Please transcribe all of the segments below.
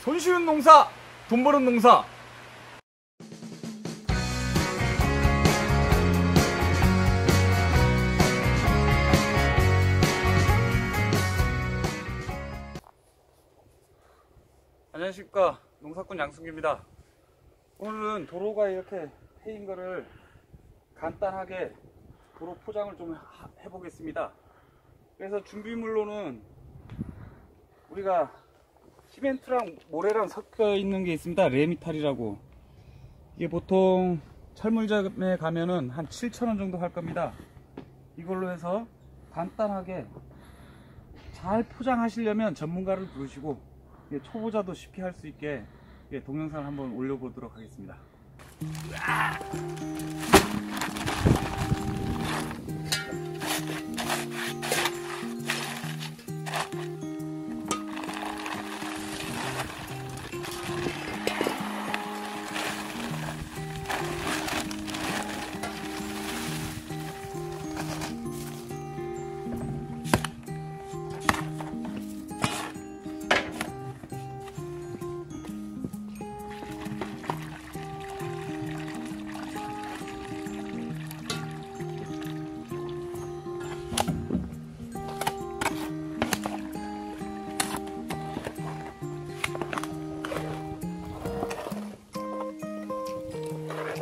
손쉬운 농사, 돈 버는 농사. 안녕하십니까, 농사꾼 양승규입니다. 오늘은 도로가 이렇게 패인 거를 간단하게 도로 포장을 좀 해보겠습니다. 그래서 준비물로는 우리가 시멘트랑 모래랑 섞여 있는 게 있습니다. 레미탈이라고. 이게 보통 철물점에 가면은 한 7,000원 정도 할 겁니다. 이걸로 해서 간단하게 잘 포장하시려면 전문가를 부르시고 초보자도 쉽게 할 수 있게 동영상을 한번 올려보도록 하겠습니다.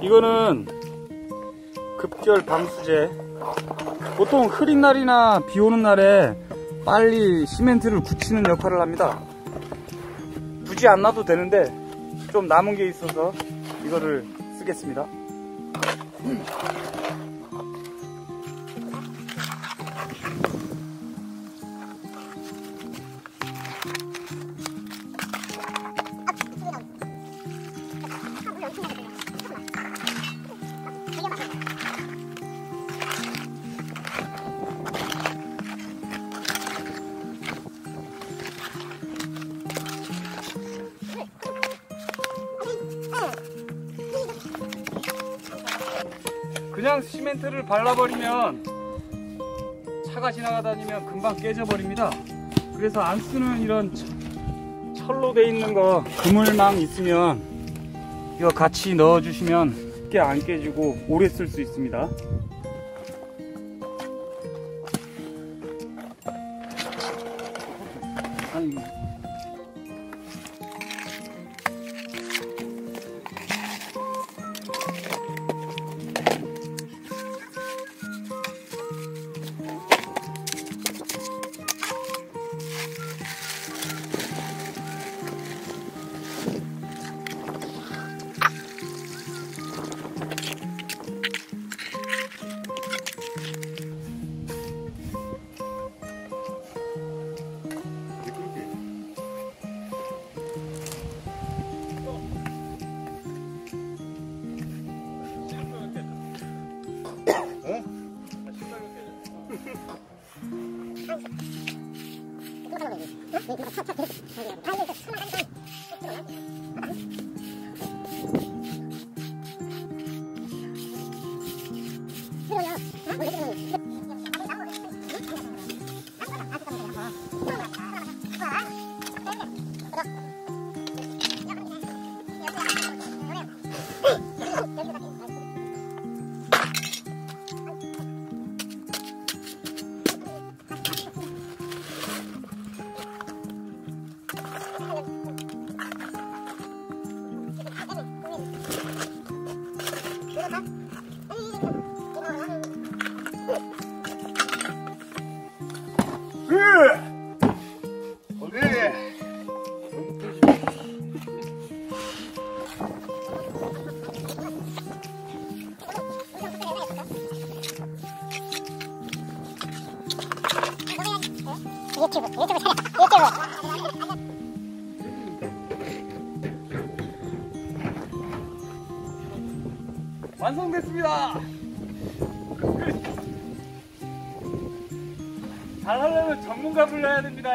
이거는 급결 방수제. 보통 흐린 날이나 비 오는 날에 빨리 시멘트를 굳히는 역할을 합니다. 굳이 안 놔도 되는데 좀 남은 게 있어서 이거를 쓰겠습니다. 그냥 시멘트를 발라버리면 차가 지나가다니면 금방 깨져버립니다. 그래서 안 쓰는 이런 철로 돼 있는 거, 그물망 있으면 이거 같이 넣어주시면 쉽게 안 깨지고 오래 쓸 수 있습니다. 아니, 유튜브 차려. 완성됐습니다. 잘 하려면 전문가 불러야 됩니다.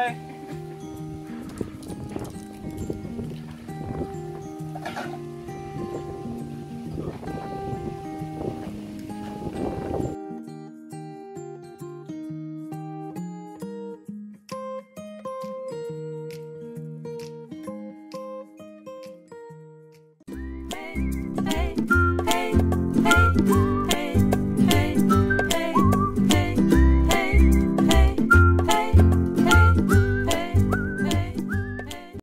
hey, hey, hey.